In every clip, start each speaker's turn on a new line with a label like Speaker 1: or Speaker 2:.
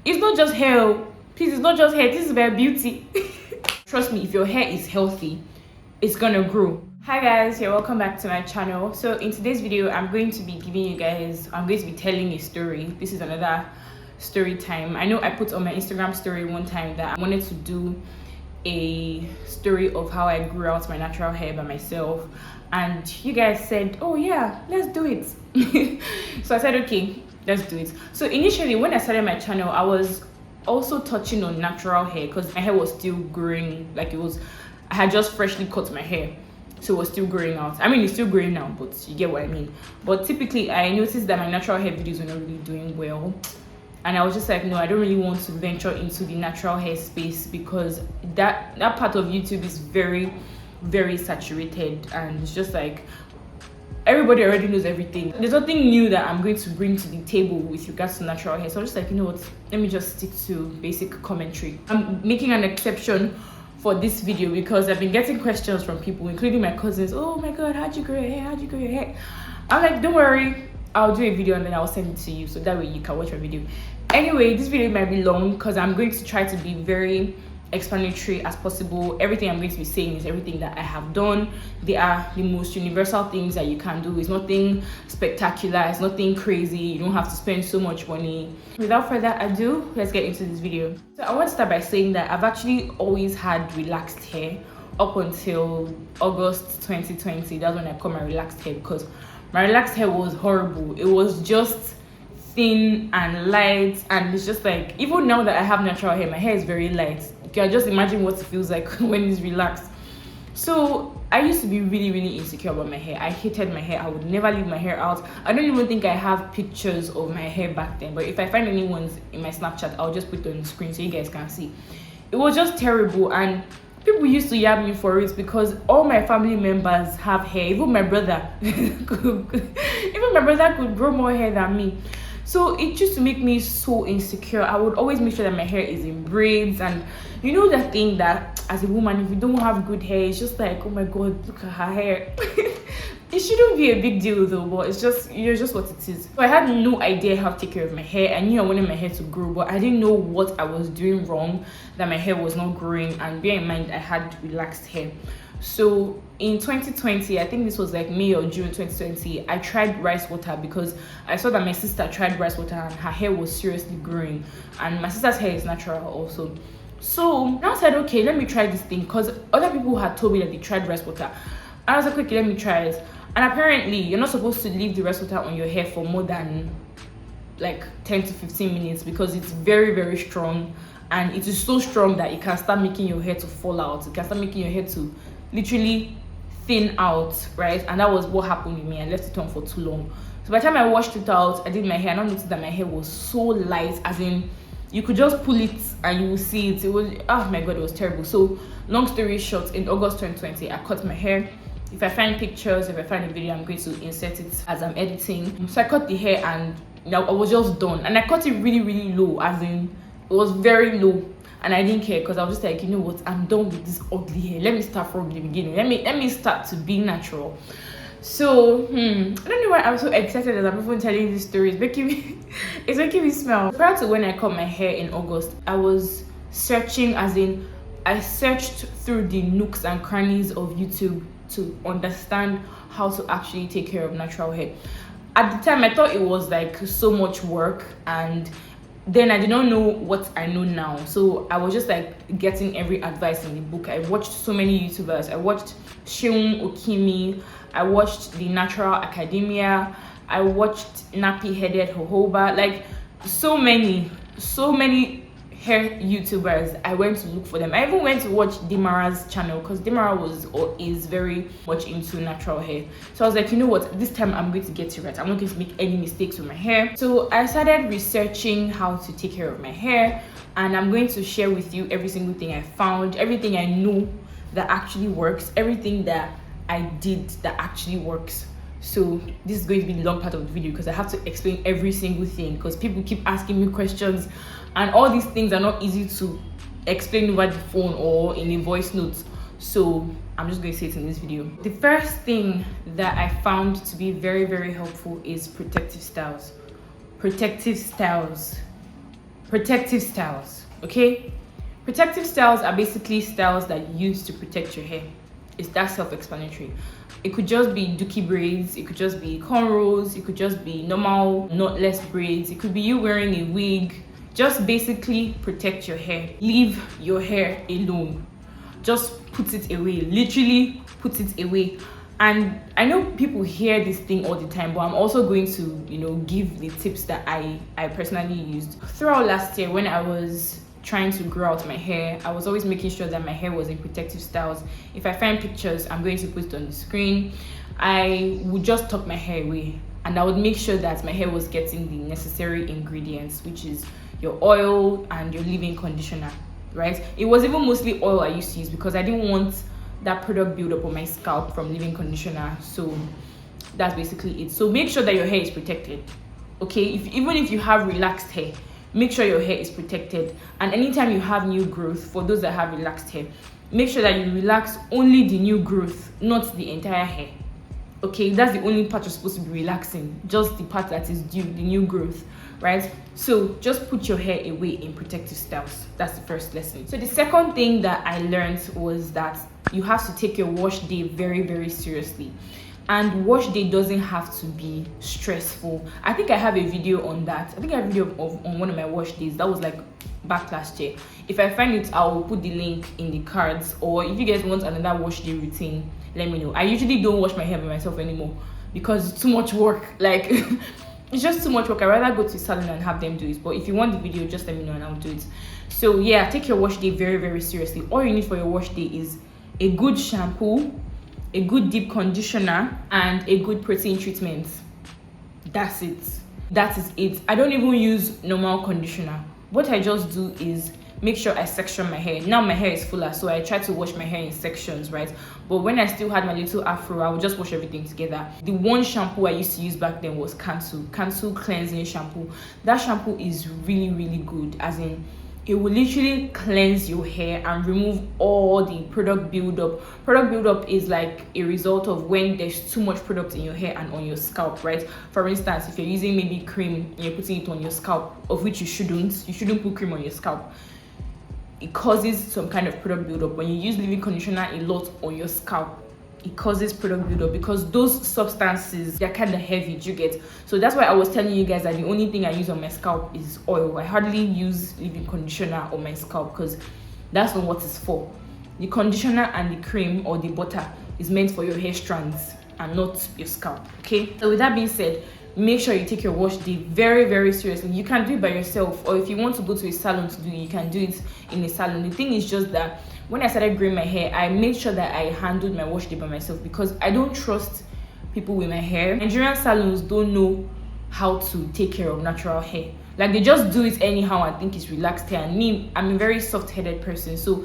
Speaker 1: It's not just hair, please. It's not just hair. This is about beauty. Trust me, if your hair is healthy, it's gonna grow. Hi guys, you're welcome back to my channel. So in today's video, I'm going to be telling a story. This is another story time. I know I put on my Instagram story one time that I wanted to do a story of how I grew out my natural hair by myself, and you guys said, oh yeah, let's do it. So I said, okay, let's do it. So initially when I started my channel, I was also touching on natural hair because my hair was still growing. I had just freshly cut my hair, so it was still growing out. I mean, it's still growing now, but you get what I mean. But typically I noticed that my natural hair videos were not really doing well, and I was just like, no, I don't really want to venture into the natural hair space because that part of YouTube is very, very saturated, and it's just like everybody already knows everything. There's nothing new that I'm going to bring to the table with regards to natural hair. So I'm just like, you know what, let me just stick to basic commentary. I'm making an exception for this video because I've been getting questions from people, including my cousins. Oh my god, how'd you grow your hair? How'd you grow your hair? I'm like, don't worry, I'll do a video and then I'll send it to you, so that way you can watch my video. Anyway, this video might be long because I'm going to try to be very explanatory as possible. Everything I'm going to be saying is everything that I have done. They are the most universal things that you can do. It's nothing spectacular, it's nothing crazy. You don't have to spend so much money. Without further ado, let's get into this video. So I want to start by saying that I've actually always had relaxed hair up until August 2020. That's when I cut my relaxed hair, because my relaxed hair was horrible. It was just thin and light, and it's just like, even now that I have natural hair, my hair is very light. You can just imagine what it feels like when it's relaxed. So I used to be really, really insecure about my hair. I hated my hair. I would never leave my hair out. I don't even think I have pictures of my hair back then, but if I find any ones in my Snapchat, I'll just put it on the screen so you guys can see. It was just terrible, and people used to yab me for it because all my family members have hair. Even my brother could grow more hair than me. So it used to make me so insecure. I would always make sure that my hair is in braids, and you know that thing that as a woman, if you don't have good hair, it's just like, oh my god, look at her hair. It shouldn't be a big deal though, but it's just what it is. So I had no idea how to take care of my hair. I knew I wanted my hair to grow, but I didn't know what I was doing wrong that my hair was not growing. And bear in mind, I had relaxed hair. So in 2020, I think this was like May or June 2020, I tried rice water because I saw that my sister tried rice water and her hair was seriously growing, and my sister's hair is natural also. So I said, okay, let me try this thing, because other people had told me that they tried rice water. I was like, okay, let me try it. And apparently you're not supposed to leave the rice water on your hair for more than like 10 to 15 minutes because it's very, very strong, and it is so strong that it can start making your hair to fall out. It can start making your hair to literally thin out, right? And that was what happened with me. I left it on for too long. So by the time I washed it out, I did my hair, and I noticed that my hair was so light, as in you could just pull it and you will see it. It was, oh my god, it was terrible. So long story short, in August 2020, I cut my hair. If I find pictures, if I find a video, I'm going to insert it as I'm editing. So I cut the hair, and I was just done. And I cut it really, really low, as in it was very low. And I didn't care because I was just like, you know what, I'm done with this ugly hair. Let me start from the beginning. Let me start to be natural. So I don't know why I'm so excited as I'm even telling this story. It's making me smile. Prior to when I cut my hair in August, I was searching, as in I searched through the nooks and crannies of YouTube to understand how to actually take care of natural hair. At the time, I thought it was like so much work, and then I did not know what I know now. So I was just like getting every advice in the book. I watched so many YouTubers. I watched Sheung Okimi. I watched the Natural Academia. I watched Nappy Headed Jojoba. Like so many hair YouTubers. I went to look for them. I even went to watch Dimara's channel because Dimara is very much into natural hair. So I was like, you know what, this time I'm going to get it right. I'm not going to make any mistakes with my hair. So I started researching how to take care of my hair, and I'm going to share with you every single thing I found, everything I know that actually works, everything that I did that actually works. So this is going to be the long part of the video because I have to explain every single thing, because people keep asking me questions, and all these things are not easy to explain over the phone or in a voice note. So I'm just going to say it in this video. The first thing that I found to be very, very helpful is protective styles. Protective styles. Okay, protective styles are basically styles that you use to protect your hair. It's that self-explanatory. It could just be dookie braids, it could just be cornrows, it could just be normal knotless braids, it could be you wearing a wig. Just basically protect your hair. Leave your hair alone. Just put it away. Literally put it away. And I know people hear this thing all the time, but I'm also going to, give the tips that I personally used. Throughout last year, when I was trying to grow out my hair, I was always making sure that my hair was in protective styles. If I find pictures, I'm going to put it on the screen. I would just tuck my hair away, and I would make sure that my hair was getting the necessary ingredients, which is your oil and your leave-in conditioner, right? It was even mostly oil I used to use because I didn't want that product buildup on my scalp from leave-in conditioner. So that's basically it. So make sure that your hair is protected, okay? Even if you have relaxed hair, make sure your hair is protected. And anytime you have new growth, for those that have relaxed hair, make sure that you relax only the new growth, not the entire hair. Okay, that's the only part you're supposed to be relaxing, just the part that is due, the new growth, right? So just put your hair away in protective styles. That's the first lesson. So the second thing that I learned was that you have to take your wash day very, very seriously. And wash day doesn't have to be stressful. I think I have a video on that. I think I have a video on one of my wash days. That was like back last year. If I find it, I will put the link in the cards. Or if you guys want another wash day routine, let me know. I usually don't wash my hair by myself anymore because it's too much work. Like it's just too much work. I'd rather go to salon and have them do it. But if you want the video, just let me know and I'll do it. So yeah, take your wash day very, very seriously. All you need for your wash day is a good shampoo, a good deep conditioner, and a good protein treatment. That's it. That is it. I don't even use normal conditioner. What I just do is make sure I section my hair. Now my hair is fuller, so I try to wash my hair in sections, right? But when I still had my little afro, I would just wash everything together. The one shampoo I used to use back then was Cancel cleansing shampoo. That shampoo is really, really good, as in it will literally cleanse your hair and remove all the product buildup. Product buildup is like a result of when there's too much product in your hair and on your scalp, right? For instance, if you're using maybe cream and you're putting it on your scalp, of which you shouldn't put cream on your scalp. It causes some kind of product buildup. When you use leave-in conditioner a lot on your scalp, it causes product buildup because those substances, they're kind of heavy. Do you get? So that's why I was telling you guys that the only thing I use on my scalp is oil. I hardly use leave-in conditioner on my scalp because that's not what it's for. The conditioner and the cream or the butter is meant for your hair strands and not your scalp. Okay, so with that being said, make sure you take your wash day very, very seriously. You can do it by yourself, or if you want to go to a salon to do it, you can do it in a salon. The thing is just that when I started growing my hair, I made sure that I handled my wash day by myself because I don't trust people with my hair. Nigerian salons don't know how to take care of natural hair. Like they just do it anyhow and think it's relaxed hair. And me, I'm a very soft-headed person, so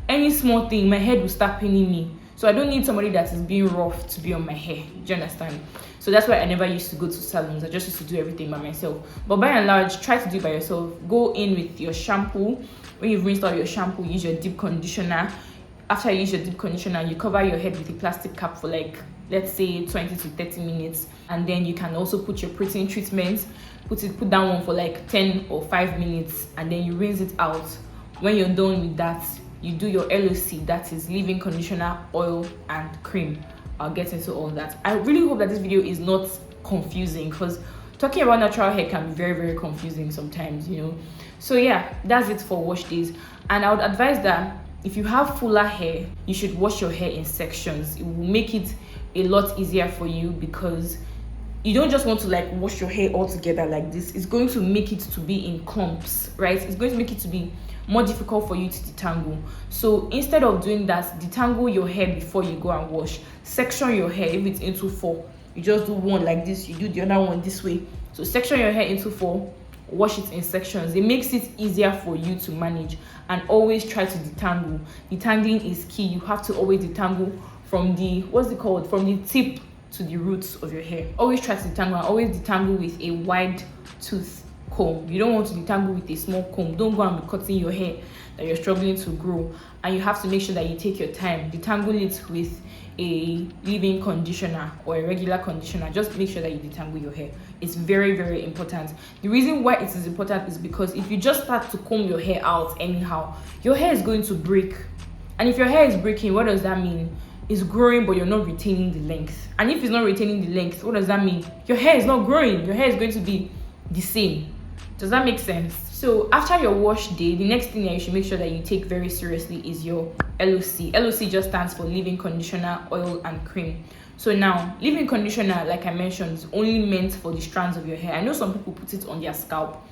Speaker 1: any small thing, my head will start paining me. So I don't need somebody that is being rough to be on my hair. Do you understand? So that's why I never used to go to salons. I just used to do everything by myself. But by and large, try to do it by yourself. Go in with your shampoo. When you've rinsed out your shampoo, use your deep conditioner. After you use your deep conditioner, you cover your head with a plastic cap for like, let's say 20 to 30 minutes. And then you can also put your protein treatment. Put that one for like 10 or 5 minutes. And then you rinse it out. When you're done with that, you do your LOC, that is leave-in conditioner, oil, and cream. I'll get into all that. I really hope that this video is not confusing because talking about natural hair can be very, very confusing sometimes, So yeah, that's it for wash days. And I would advise that if you have fuller hair, you should wash your hair in sections. It will make it a lot easier for you because you don't just want to like wash your hair all together like this. It's going to make it to be in clumps, right? It's going to make it to be more difficult for you to detangle. So instead of doing that, detangle your hair before you go and wash. Section your hair. If it's into 4, you just do one like this, you do the other one this way. So section your hair into 4, wash it in sections. It makes it easier for you to manage, and always try to detangle. Detangling is key. You have to always detangle from the from the tip to the roots of your hair. Always try to detangle, and always detangle with a wide tooth comb. You don't want to detangle with a small comb. Don't go and be cutting your hair that you're struggling to grow, and you have to make sure that you take your time. Detangle it with a leave-in conditioner or a regular conditioner. Just make sure that you detangle your hair. It's very, very important. The reason why it is important is because if you just start to comb your hair out anyhow, your hair is going to break. And if your hair is breaking, what does that mean? It's growing, but you're not retaining the length. And if it's not retaining the length, what does that mean? Your hair is not growing. Your hair is going to be the same. Does that make sense? So after your wash day, the next thing that you should make sure that you take very seriously is your LOC. LOC just stands for leave-in conditioner, oil, and cream. So now, leave-in conditioner, like I mentioned, is only meant for the strands of your hair. I know some people put it on their scalp,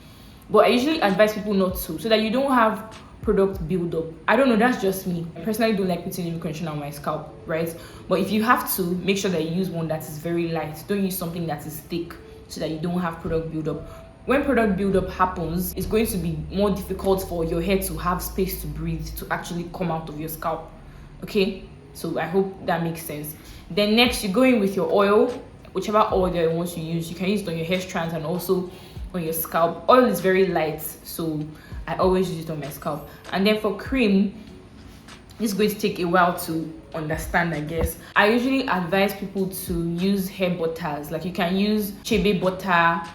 Speaker 1: but I usually advise people not to, so that you don't have product build-up. I don't know, that's just me. I personally don't like putting leave-in conditioner on my scalp, right? But if you have to, make sure that you use one that is very light. Don't use something that is thick, so that you don't have product build-up. When product buildup happens, it's going to be more difficult for your hair to have space to breathe, to actually come out of your scalp. Okay, so I hope that makes sense. Then next, you go in with your oil, whichever oil that you want to use. You can use it on your hair strands and also on your scalp. Oil is very light, so I always use it on my scalp. And then for cream, this is going to take a while to understand, I guess. I usually advise people to use hair butters. Like you can use chebe butter,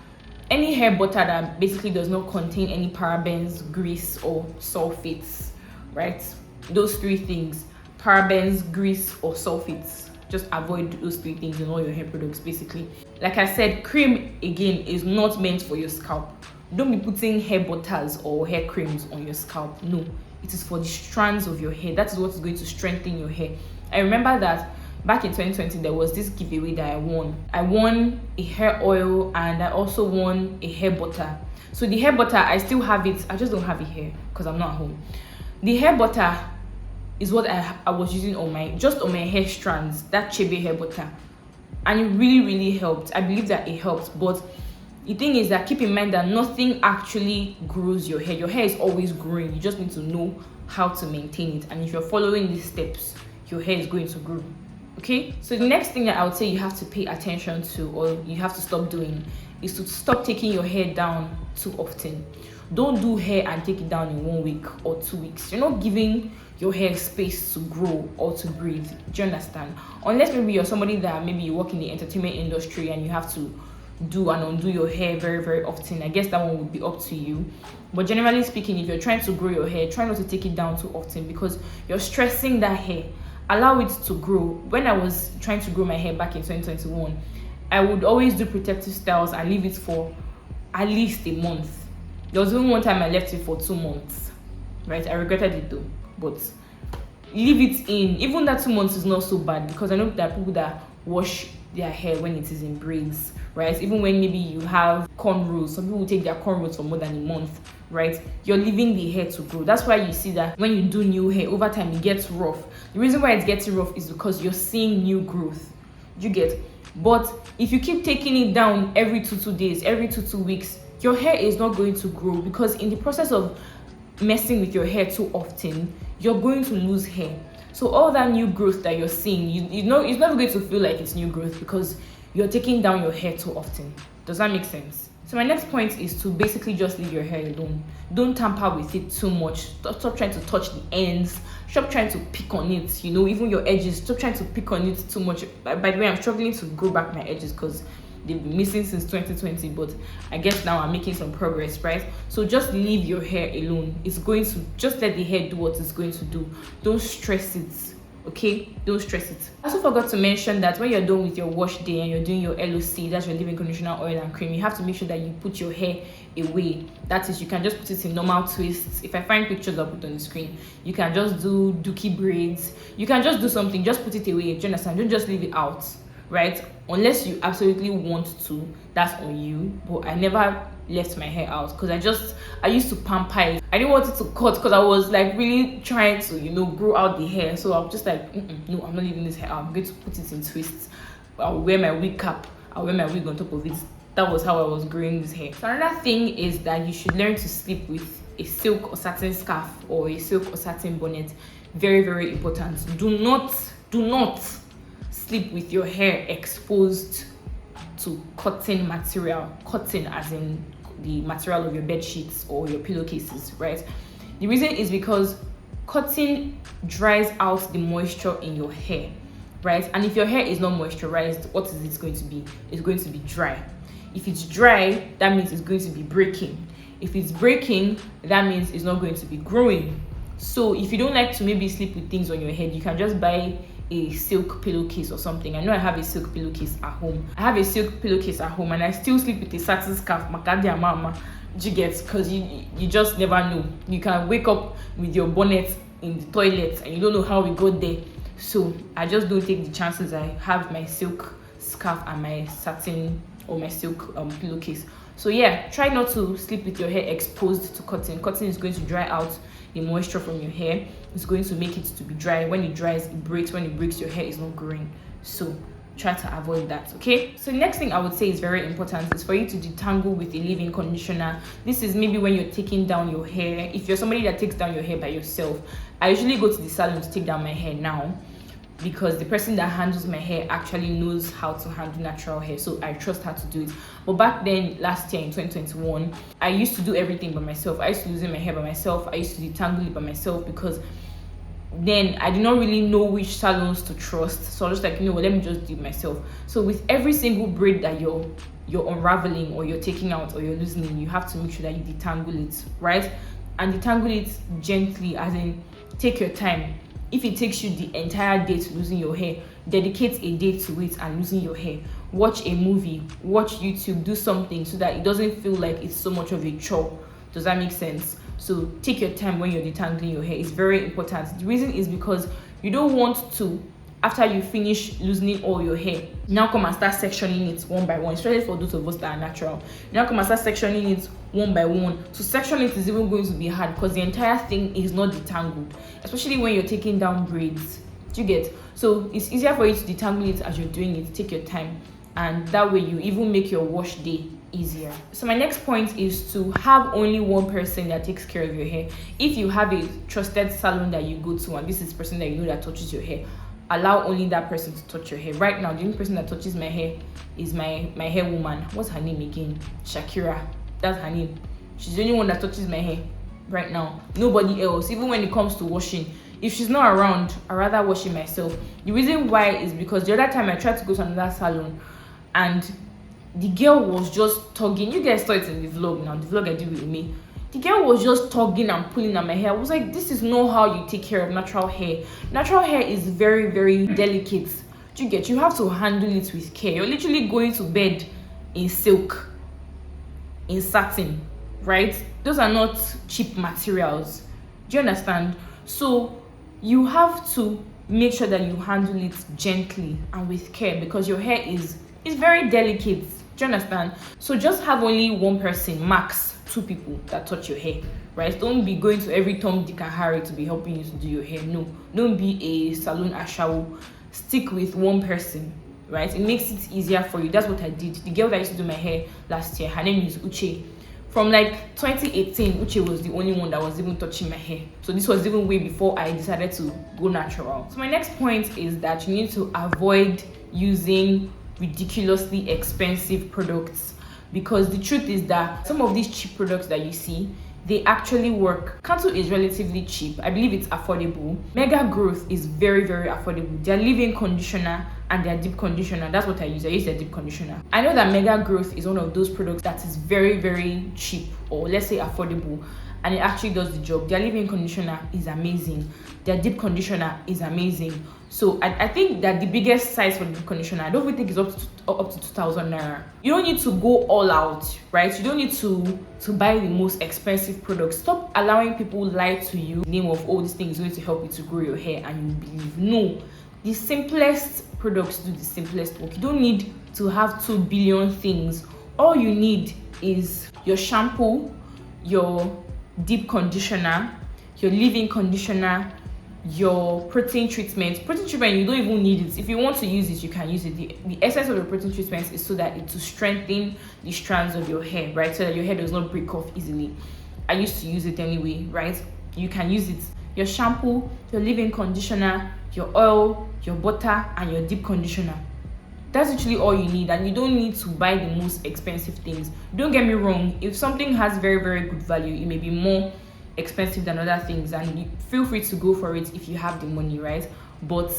Speaker 1: any hair butter that basically does not contain any parabens, grease, or sulfates, right? Those three things: parabens, grease, or sulfates. Just avoid those three things in all your hair products, basically. Like I said, cream, again, is not meant for your scalp. Don't be putting hair butters or hair creams on your scalp. No, it is for the strands of your hair. That is what is going to strengthen your hair. I remember that back in 2020, there was this giveaway that I won. I won a hair oil and I also won a hair butter. So the hair butter, I still have it. I just don't have it here because I'm not home. The hair butter is what I was using on my hair strands, that chebe hair butter. And it really, really helped. I believe that it helped. But the thing is that keep in mind that nothing actually grows your hair. Your hair is always growing. You just need to know how to maintain it. And if you're following these steps, your hair is going to grow. Okay, so the next thing that I would say you have to pay attention to, or you have to stop doing, is to stop taking your hair down too often. Don't do hair and take it down in 1 week or 2 weeks. You're not giving your hair space to grow or to breathe. Do you understand? Unless maybe you're somebody that maybe you work in the entertainment industry and you have to do and undo your hair very, very often. I guess that one would be up to you. But generally speaking, if you're trying to grow your hair, try not to take it down too often because you're stressing that hair. Allow it to grow. When I was trying to grow my hair back in 2021, I would always do protective styles and leave it for at least a month. There was even one time I left it for 2 months, right? I regretted it though, but leave it in. Even that 2 months is not so bad because I know there are people that wash their hair when it is in braids, right? Even when maybe you have cornrows, some people will take their cornrows for more than a month, right? You're leaving the hair to grow. That's why you see that when you do new hair, over time it gets rough. The reason why it's getting rough is because you're seeing new growth. You get? But if you keep taking it down every two days, every two weeks, your hair is not going to grow because in the process of messing with your hair too often, you're going to lose hair. So all that new growth that you're seeing, you know, it's never going to feel like it's new growth because you're taking down your hair too often. Does that make sense? So my next point is to basically just leave your hair alone. Don't tamper with it too much. Stop trying to touch the ends. Stop trying to pick on it, you know, even your edges. Stop trying to pick on it too much. By the way, I'm struggling to grow back my edges because they've been missing since 2020, but I guess now I'm making some progress, right? So just leave your hair alone. It's going to just let the hair do what it's going to do. Don't stress it, okay? Don't stress it. I also forgot to mention that when you're done with your wash day and you're doing your LOC, that's your leave-in conditioner, oil, and cream, you have to make sure that you put your hair away. That is, you can just put it in normal twists. If I find pictures, I'll put on the screen. You can just do dookie braids. You can just do something, just put it away. Do you understand? Don't just leave it out, right? Unless you absolutely want to, that's on you. But I never left my hair out because I used to pamper it. I didn't want it to cut because I was like really trying to, you know, grow out the hair. So I was just like, no, I'm not leaving this hair out. I'm going to put it in twists. I'll wear my wig cap. I'll wear my wig on top of it. That was how I was growing this hair. So another thing is that you should learn to sleep with a silk or satin scarf or a silk or satin bonnet. Very, very important. Do not sleep with your hair exposed to cotton material. Cotton as in the material of your bed sheets or your pillowcases, right? The reason is because cotton dries out the moisture in your hair, right? And if your hair is not moisturized, what is it going to be? It's going to be dry. If it's dry, that means it's going to be breaking. If it's breaking, that means it's not going to be growing. So if you don't like to maybe sleep with things on your head, you can just buy a silk pillowcase or something. I know I have a silk pillowcase at home. And I still sleep with a satin scarf. Makadia mama. Do you get? Because you just never know. You can wake up with your bonnet in the toilet and you don't know how we got there. So I just don't take the chances. I have my silk scarf and my satin or my silk pillowcase. So yeah, try not to sleep with your hair exposed to cotton. Cotton is going to dry out the moisture from your hair. It's going to make it to be dry. When it dries, it breaks. When it breaks, your hair is not growing. So try to avoid that, okay? So the next thing I would say is very important is for you to detangle with a leave-in conditioner. This is maybe when you're taking down your hair. If you're somebody that takes down your hair by yourself, I usually go to the salon to take down my hair now, because the person that handles my hair actually knows how to handle natural hair, so I trust her to do it. But back then, last year in 2021, I used to do everything by myself. I used to loosen my hair by myself. I used to detangle it by myself, because then I did not really know which salons to trust. So I was just like, let me just do it myself. So with every single braid that you're unraveling or you're taking out or you're loosening, you have to make sure that you detangle it, right? And detangle it gently, as in take your time. If it takes you the entire day to loosen your hair, dedicate a day to it and loosen your hair. Watch a movie, watch YouTube, do something so that it doesn't feel like it's so much of a chore. Does that make sense? So take your time when you're detangling your hair. It's very important. The reason is because you don't want to, after you finish loosening all your hair, now come and start sectioning it one by one, especially for those of us that are natural. Now come and start sectioning it one by one. To section it is even going to be hard because the entire thing is not detangled, especially when you're taking down braids. Do you get? So it's easier for you to detangle it as you're doing it. Take your time, and that way you even make your wash day easier. So my next point is to have only one person that takes care of your hair. If you have a trusted salon that you go to and this is the person that you know that touches your hair, allow only that person to touch your hair. Right now, the only person that touches my hair is my hair woman. What's her name again? Shakira. That's her name. She's the only one that touches my hair right now. Nobody else. Even when it comes to washing, if she's not around, I'd rather wash it myself. The reason why is because the other time I tried to go to another salon and the girl was just tugging. You guys saw it in the vlog now, the vlog I did with me. The girl was just tugging and pulling at my hair. I was like, this is not how you take care of natural hair. Natural hair is very, very delicate. Do you get? You have to handle it with care. You're literally going to bed in silk, in satin, right? Those are not cheap materials. Do you understand? So you have to make sure that you handle it gently and with care, because your hair is very delicate. Do you understand? So just have only one person, max 2 people that touch your hair, right? Don't be going to every Tom, Dick and Harry to be helping you to do your hair. No, don't be a salon ashawo. Stick with one person, right? It makes it easier for you. That's what I did. The girl that used to do my hair last year, her name is Uche. From like 2018, Uche was the only one that was even touching my hair. So this was even way before I decided to go natural. So my next point is that you need to avoid using ridiculously expensive products, because the truth is that some of these cheap products that you see, they actually work. Cantu is relatively cheap. I believe it's affordable. Mega Growth is very, very affordable. Their leave-in conditioner and their deep conditioner, that's what I use. I use their deep conditioner. I know that Mega Growth is one of those products that is very, very cheap, or let's say affordable, and it actually does the job. Their leave-in conditioner is amazing. Their deep conditioner is amazing. So I think that the biggest size for the deep conditioner, I don't even think it's up to 2,000 naira. You don't need to go all out, right? You don't need to buy the most expensive products. Stop allowing people lie to you in the name of, oh, this thing is going to help you to grow your hair, and you believe. No, the simplest products do the simplest work. You don't need to have 2 billion things. All you need is your shampoo, your deep conditioner, your leave-in conditioner, your protein treatment. Protein treatment, you don't even need it. If you want to use it, you can use it. The essence of the protein treatment is so that it to strengthen the strands of your hair, right? So that your hair does not break off easily. I used to use it anyway, right? You can use it. Your shampoo, your leave-in conditioner, your oil, your butter, and your deep conditioner. That's literally all you need, and you don't need to buy the most expensive things. Don't get me wrong, if something has very, very good value, it may be more expensive than other things, and you feel free to go for it if you have the money, right? But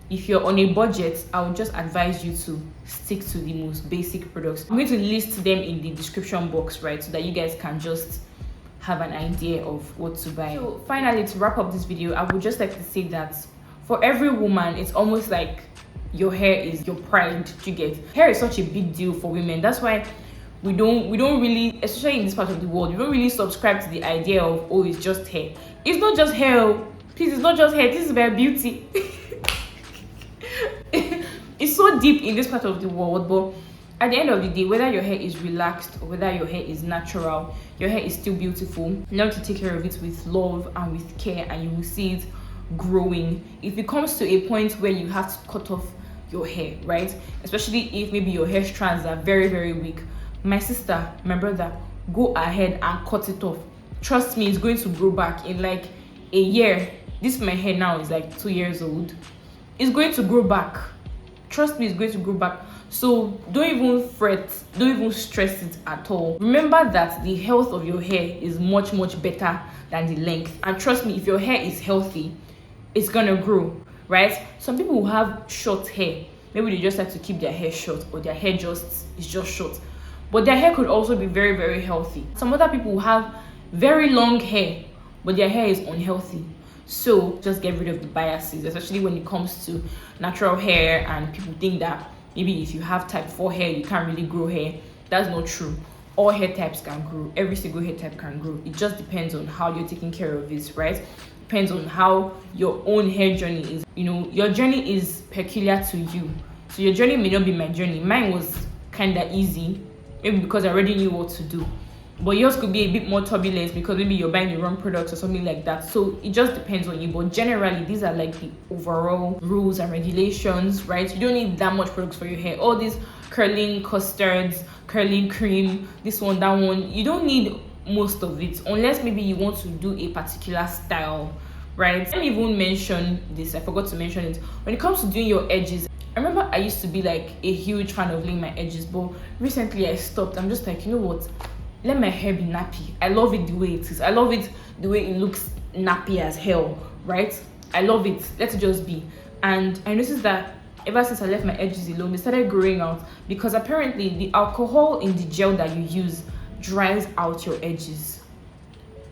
Speaker 1: if you're on a budget, I would just advise you to stick to the most basic products. I'm going to list them in the description box, right, so that you guys can just have an idea of what to buy. So finally, to wrap up this video, I would just like to say that for every woman, it's almost like your hair is your pride. You get, hair is such a big deal for women. That's why we don't really, especially in this part of the world, we don't really subscribe to the idea of, oh, it's just hair. It's not just hair, please. It's not just hair. This is about beauty. It's so deep in this part of the world, but at the end of the day, whether your hair is relaxed or whether your hair is natural, your hair is still beautiful. Learn to take care of it with love and with care, and you will see it growing. If it comes to a point where you have to cut off your hair, right, especially if maybe your hair strands are very, very weak, my sister, my brother, go ahead and cut it off. Trust me, it's going to grow back in like a year. This my hair now is like 2 years old. It's going to grow back. Trust me, it's going to grow back. So don't even fret, don't even stress it at all. Remember that the health of your hair is much, much better than the length. And trust me, if your hair is healthy, it's gonna grow, right? Some people who have short hair, maybe they just like to keep their hair short, or their hair is just short, but their hair could also be very, very healthy. Some other people who have very long hair, but their hair is unhealthy. So just get rid of the biases, especially when it comes to natural hair, and people think that maybe if you have type 4 hair, you can't really grow hair. That's not true. All hair types can grow. Every single hair type can grow. It just depends on how you're taking care of it, right? Depends on how your own hair journey is. You know, your journey is peculiar to you. So your journey may not be my journey. Mine was kind of easy, maybe because I already knew what to do. But yours could be a bit more turbulent because maybe you're buying the wrong products or something like that. So it just depends on you. But generally, these are like the overall rules and regulations, right? You don't need that much products for your hair. All these curling custards, curling cream, this one, that one. You don't need most of it unless maybe you want to do a particular style, right? Let me even mention this. I forgot to mention it. When it comes to doing your edges, I remember I used to be like a huge fan of doing my edges, but recently I stopped. I'm just like, you know what? Let my hair be nappy. I love it the way it is. I love it the way it looks nappy as hell, right? I love it. Let it just be. And I noticed that ever since I left my edges alone, they started growing out, because apparently the alcohol in the gel that you use dries out your edges.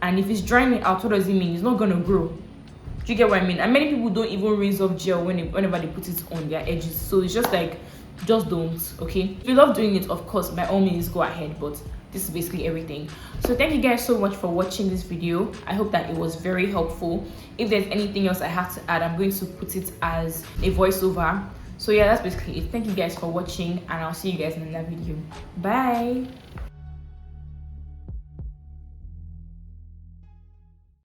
Speaker 1: And if it's drying it out, what does it mean? It's not gonna grow. Do you get what I mean? And many people don't even rinse off gel whenever they put it on their edges. So it's just like, just don't, okay? If you love doing it, of course, by all means, go ahead. But this is basically everything. So thank you guys so much for watching this video. I hope that it was very helpful. If there's anything else I have to add, I'm going to put it as a voiceover. So yeah, that's basically it. Thank you guys for watching, and I'll see you guys in another video. Bye.